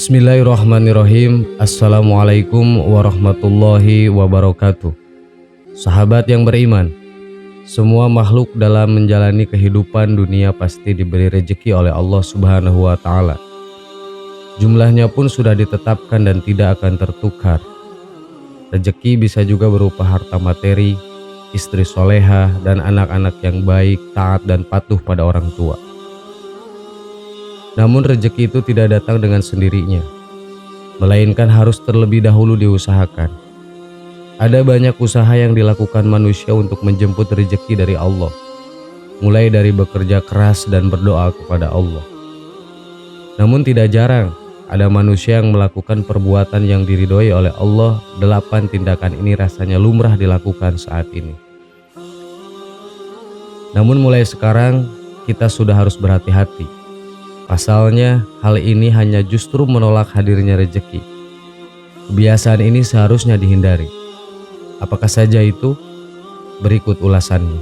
Bismillahirrahmanirrahim. Assalamualaikum warahmatullahi wabarakatuh. Sahabat yang beriman, semua makhluk dalam menjalani kehidupan dunia pasti diberi rezeki oleh Allah Subhanahu wa Ta'ala. Jumlahnya pun sudah ditetapkan dan tidak akan tertukar. Rezeki bisa juga berupa harta materi, istri solehah, dan anak-anak yang baik, taat, dan patuh pada orang tua. Namun rezeki itu tidak datang dengan sendirinya, melainkan harus terlebih dahulu diusahakan. Ada banyak usaha yang dilakukan manusia untuk menjemput rezeki dari Allah, mulai dari bekerja keras dan berdoa kepada Allah. Namun tidak jarang ada manusia yang melakukan perbuatan yang diridhoi oleh Allah. 8 tindakan ini rasanya lumrah dilakukan saat ini. Namun mulai sekarang kita sudah harus berhati-hati. Pasalnya, hal ini hanya justru menolak hadirnya rezeki. Kebiasaan ini seharusnya dihindari. Apakah saja itu? Berikut ulasannya.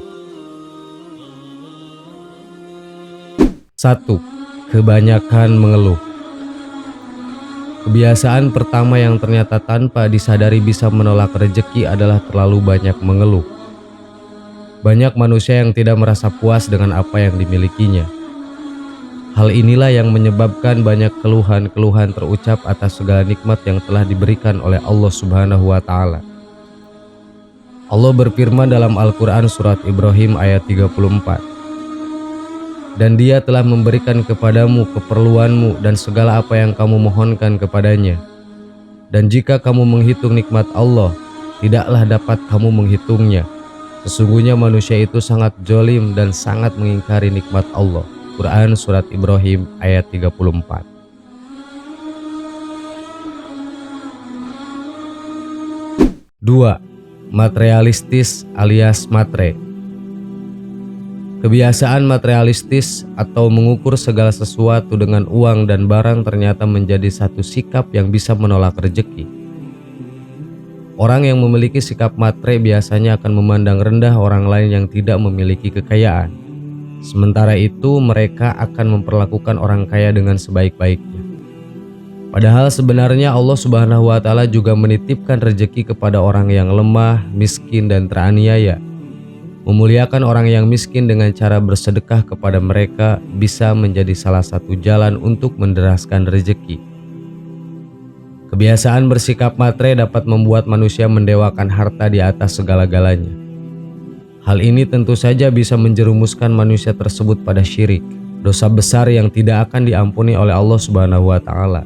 1. Kebanyakan mengeluh. Kebiasaan pertama yang ternyata tanpa disadari bisa menolak rezeki adalah terlalu banyak mengeluh. Banyak manusia yang tidak merasa puas dengan apa yang dimilikinya. Hal inilah yang menyebabkan banyak keluhan-keluhan terucap atas segala nikmat yang telah diberikan oleh Allah Subhanahu wa Ta'ala. Allah berfirman dalam Al-Quran surat Ibrahim ayat 34. Dan Dia telah memberikan kepadamu keperluanmu dan segala apa yang kamu mohonkan kepadanya. Dan jika kamu menghitung nikmat Allah, tidaklah dapat kamu menghitungnya. Sesungguhnya manusia itu sangat zalim dan sangat mengingkari nikmat Allah. Quran surat Ibrahim ayat 34. 2. Materialistis alias matre. Kebiasaan materialistis atau mengukur segala sesuatu dengan uang dan barang ternyata menjadi satu sikap yang bisa menolak rezeki. Orang yang memiliki sikap matre biasanya akan memandang rendah orang lain yang tidak memiliki kekayaan. Sementara itu mereka akan memperlakukan orang kaya dengan sebaik-baiknya. Padahal sebenarnya Allah Subhanahu wa Ta'ala juga menitipkan rezeki kepada orang yang lemah, miskin, dan teraniaya. Memuliakan orang yang miskin dengan cara bersedekah kepada mereka bisa menjadi salah satu jalan untuk menderaskan rezeki. Kebiasaan bersikap matre dapat membuat manusia mendewakan harta di atas segala-galanya. Hal ini tentu saja bisa menjerumuskan manusia tersebut pada syirik, dosa besar yang tidak akan diampuni oleh Allah Subhanahu wa Ta'ala.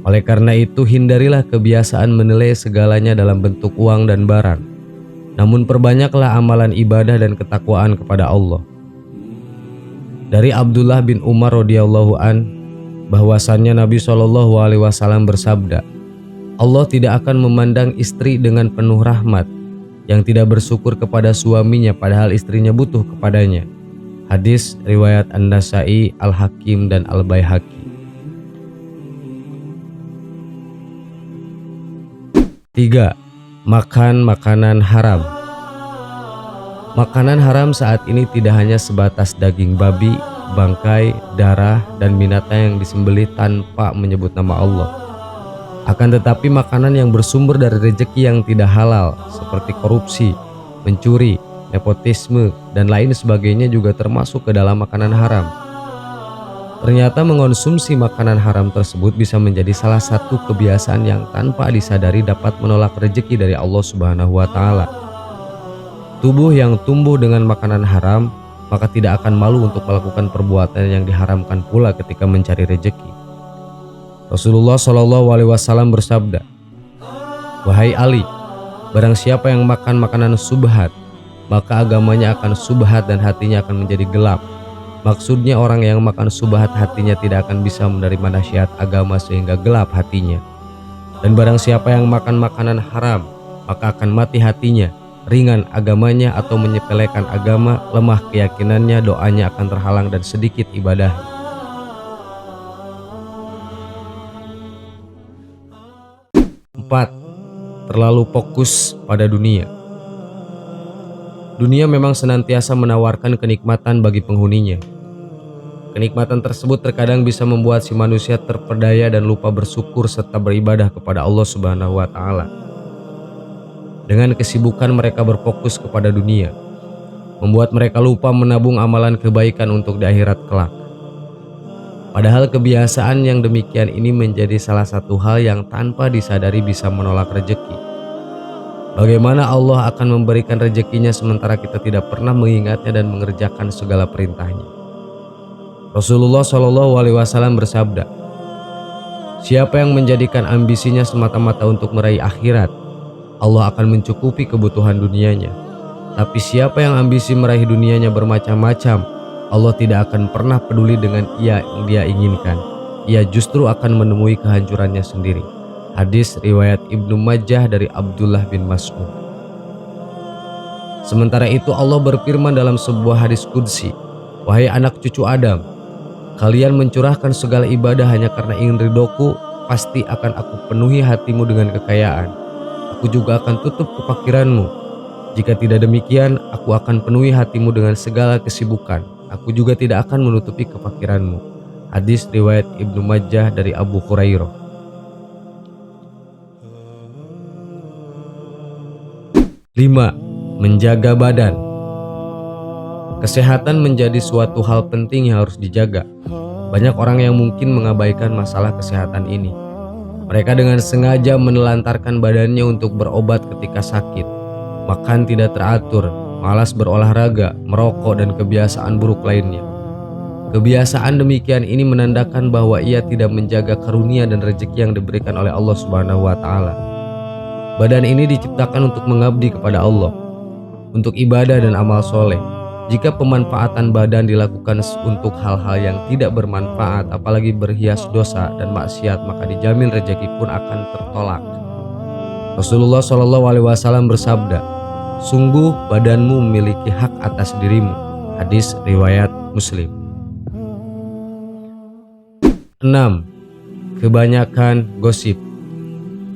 Oleh karena itu, hindarilah kebiasaan menilai segalanya dalam bentuk uang dan barang. Namun perbanyaklah amalan ibadah dan ketakwaan kepada Allah. Dari Abdullah bin Umar radhiyallahu an, bahwasannya Nabi SAW bersabda, Allah tidak akan memandang istri dengan penuh rahmat yang tidak bersyukur kepada suaminya padahal istrinya butuh kepadanya. Hadis riwayat An-Nasa'i, Al-Hakim, dan Al-Baihaqi. 3. Makan makanan haram. Makanan haram saat ini tidak hanya sebatas daging babi, bangkai, darah, dan binatang yang disembelih tanpa menyebut nama Allah. Akan tetapi makanan yang bersumber dari rezeki yang tidak halal seperti korupsi, mencuri, nepotisme, dan lain sebagainya juga termasuk ke dalam makanan haram. Ternyata mengonsumsi makanan haram tersebut bisa menjadi salah satu kebiasaan yang tanpa disadari dapat menolak rezeki dari Allah Subhanahu wa Ta'ala. Tubuh yang tumbuh dengan makanan haram maka tidak akan malu untuk melakukan perbuatan yang diharamkan pula ketika mencari rezeki. Rasulullah SAW bersabda, "Wahai Ali, barang siapa yang makan makanan subhat, maka agamanya akan subhat dan hatinya akan menjadi gelap." Maksudnya orang yang makan subhat hatinya tidak akan bisa menerima nasihat agama sehingga gelap hatinya. Dan barang siapa yang makan makanan haram, maka akan mati hatinya, ringan agamanya atau menyepelekan agama, lemah keyakinannya, doanya akan terhalang dan sedikit ibadahnya. 4. Terlalu fokus pada dunia. Dunia memang senantiasa menawarkan kenikmatan bagi penghuninya. Kenikmatan tersebut terkadang bisa membuat si manusia terpedaya dan lupa bersyukur serta beribadah kepada Allah Subhanahu wa taala. Dengan kesibukan mereka berfokus kepada dunia, membuat mereka lupa menabung amalan kebaikan untuk di akhirat kelak. Padahal kebiasaan yang demikian ini menjadi salah satu hal yang tanpa disadari bisa menolak rezeki. Bagaimana Allah akan memberikan rezekinya sementara kita tidak pernah mengingatnya dan mengerjakan segala perintahnya? Rasulullah Shallallahu Alaihi Wasallam bersabda, siapa yang menjadikan ambisinya semata-mata untuk meraih akhirat, Allah akan mencukupi kebutuhan dunianya. Tapi siapa yang ambisi meraih dunianya bermacam-macam, Allah tidak akan pernah peduli dengan yang dia inginkan. Ia justru akan menemui kehancurannya sendiri. Hadis riwayat Ibnu Majah dari Abdullah bin Mas'ud. Sementara itu Allah berfirman dalam sebuah hadis qudsi, wahai anak cucu Adam, kalian mencurahkan segala ibadah hanya karena ingin ridhoku, pasti akan aku penuhi hatimu dengan kekayaan. Aku juga akan tutup kefakiranmu. Jika tidak demikian, aku akan penuhi hatimu dengan segala kesibukan. Aku juga tidak akan menutupi kefakiranmu. Hadis riwayat Ibnu Majah dari Abu Hurairah. 5. Menjaga badan. Kesehatan menjadi suatu hal penting yang harus dijaga. Banyak orang yang mungkin mengabaikan masalah kesehatan ini. Mereka dengan sengaja menelantarkan badannya untuk berobat ketika sakit, makan tidak teratur, malas berolahraga, merokok, dan kebiasaan buruk lainnya. Kebiasaan demikian ini menandakan bahwa ia tidak menjaga karunia dan rezeki yang diberikan oleh Allah Subhanahu wa taala. Badan ini diciptakan untuk mengabdi kepada Allah, untuk ibadah dan amal soleh. Jika pemanfaatan badan dilakukan untuk hal-hal yang tidak bermanfaat, apalagi berhias dosa dan maksiat, maka dijamin rezeki pun akan tertolak. Rasulullah Shallallahu Alaihi Wasallam bersabda, sungguh badanmu memiliki hak atas dirimu. Hadis riwayat Muslim. 6. Kebanyakan gosip.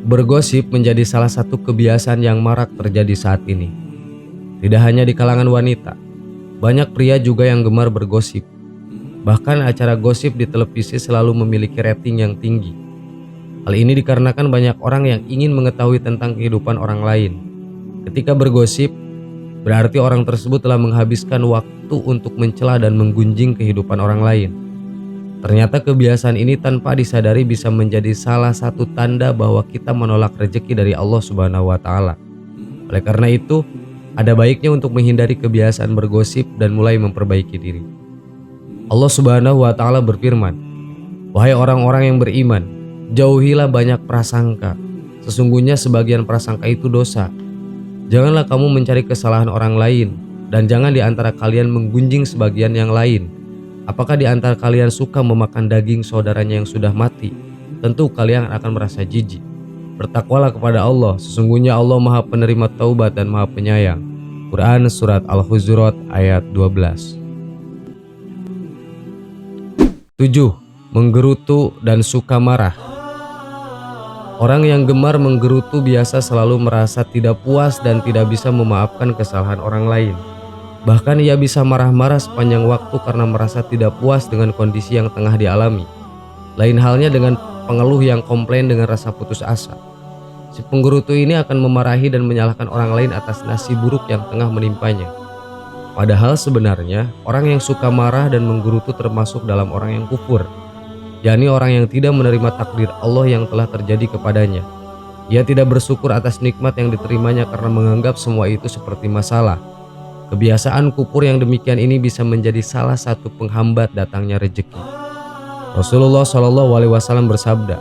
Bergosip menjadi salah satu kebiasaan yang marak terjadi saat ini. Tidak hanya di kalangan wanita, banyak pria juga yang gemar bergosip. Bahkan acara gosip di televisi selalu memiliki rating yang tinggi. Hal ini dikarenakan banyak orang yang ingin mengetahui tentang kehidupan orang lain. Ketika bergosip, berarti orang tersebut telah menghabiskan waktu untuk mencela dan menggunjing kehidupan orang lain. Ternyata kebiasaan ini tanpa disadari bisa menjadi salah satu tanda bahwa kita menolak rezeki dari Allah Subhanahu wa taala. Oleh karena itu, ada baiknya untuk menghindari kebiasaan bergosip dan mulai memperbaiki diri. Allah Subhanahu wa taala berfirman, wahai orang-orang yang beriman, jauhilah banyak prasangka. Sesungguhnya sebagian prasangka itu dosa. Janganlah kamu mencari kesalahan orang lain, dan jangan di antara kalian menggunjing sebagian yang lain. Apakah di antara kalian suka memakan daging saudaranya yang sudah mati? Tentu kalian akan merasa jijik. Bertakwalah kepada Allah, sesungguhnya Allah Maha Penerima Taubat dan Maha Penyayang. Quran Surat Al-Hujurat ayat 12. 7. Menggerutu dan suka marah. Orang yang gemar menggerutu biasa selalu merasa tidak puas dan tidak bisa memaafkan kesalahan orang lain. Bahkan ia bisa marah-marah sepanjang waktu karena merasa tidak puas dengan kondisi yang tengah dialami. Lain halnya dengan pengeluh yang komplain dengan rasa putus asa. Si penggerutu ini akan memarahi dan menyalahkan orang lain atas nasib buruk yang tengah menimpanya. Padahal sebenarnya orang yang suka marah dan menggerutu termasuk dalam orang yang kufur, yakni orang yang tidak menerima takdir Allah yang telah terjadi kepadanya. Ia tidak bersyukur atas nikmat yang diterimanya karena menganggap semua itu seperti masalah. Kebiasaan kufur yang demikian ini bisa menjadi salah satu penghambat datangnya rezeki. Rasulullah Shallallahu Alaihi Wasallam bersabda,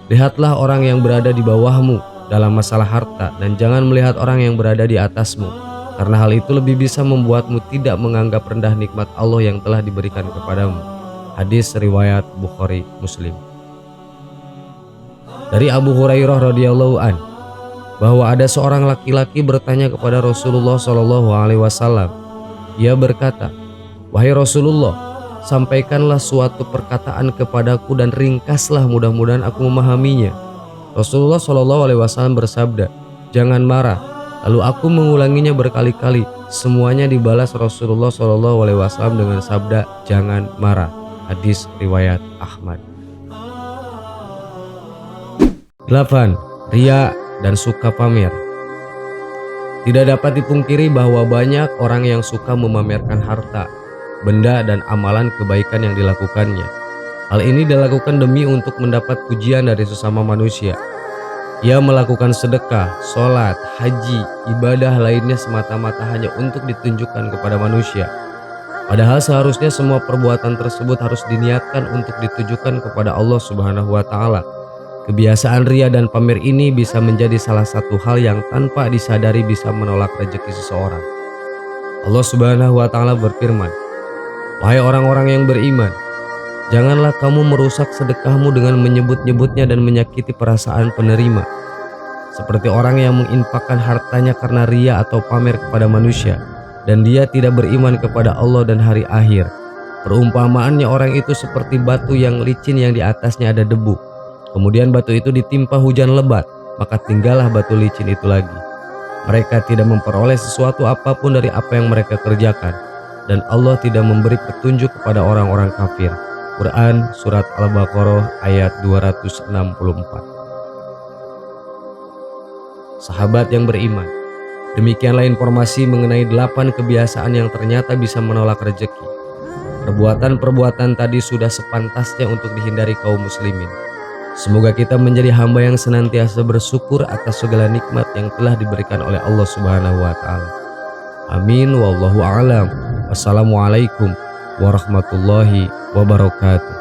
lihatlah orang yang berada di bawahmu dalam masalah harta dan jangan melihat orang yang berada di atasmu, karena hal itu lebih bisa membuatmu tidak menganggap rendah nikmat Allah yang telah diberikan kepadamu. Hadis riwayat Bukhari Muslim. Dari Abu Hurairah radhiyallahu an, bahwa ada seorang laki-laki bertanya kepada Rasulullah Shallallahu Alaihi Wasallam. Ia berkata, wahai Rasulullah, sampaikanlah suatu perkataan kepadaku dan ringkaslah, mudah-mudahan aku memahaminya. Rasulullah Shallallahu Alaihi Wasallam bersabda, jangan marah, Lalu aku mengulanginya berkali-kali. Semuanya dibalas Rasulullah SAW dengan sabda, "Jangan marah." Hadis riwayat Ahmad. 8. Riya dan suka pamer. Tidak dapat dipungkiri bahwa banyak orang yang suka memamerkan harta, benda, dan amalan kebaikan yang dilakukannya. Hal ini dilakukan demi untuk mendapat pujian dari sesama manusia. Ia melakukan sedekah, sholat, haji, ibadah lainnya semata-mata hanya untuk ditunjukkan kepada manusia. Padahal seharusnya semua perbuatan tersebut harus diniatkan untuk ditujukan kepada Allah Subhanahu wa Ta'ala. Kebiasaan riya dan pamer ini bisa menjadi salah satu hal yang tanpa disadari bisa menolak rezeki seseorang. Allah Subhanahu wa Ta'ala berfirman, "Wahai orang-orang yang beriman, janganlah kamu merusak sedekahmu dengan menyebut-nyebutnya dan menyakiti perasaan penerima, seperti orang yang menginfakkan hartanya karena riya atau pamer kepada manusia, dan dia tidak beriman kepada Allah dan hari akhir. Perumpamaannya orang itu seperti batu yang licin yang di atasnya ada debu. Kemudian batu itu ditimpa hujan lebat, maka tinggallah batu licin itu lagi. Mereka tidak memperoleh sesuatu apapun dari apa yang mereka kerjakan, dan Allah tidak memberi petunjuk kepada orang-orang kafir." Quran Surat Al-Baqarah ayat 264. Sahabat yang beriman, demikianlah informasi mengenai 8 kebiasaan yang ternyata bisa menolak rezeki. Perbuatan-perbuatan tadi sudah sepantasnya untuk dihindari kaum muslimin. Semoga kita menjadi hamba yang senantiasa bersyukur atas segala nikmat yang telah diberikan oleh Allah Subhanahu wa Ta'ala. Amin. Wallahu a'lam. Wassalamualaikum warahmatullahi wabarakatuh.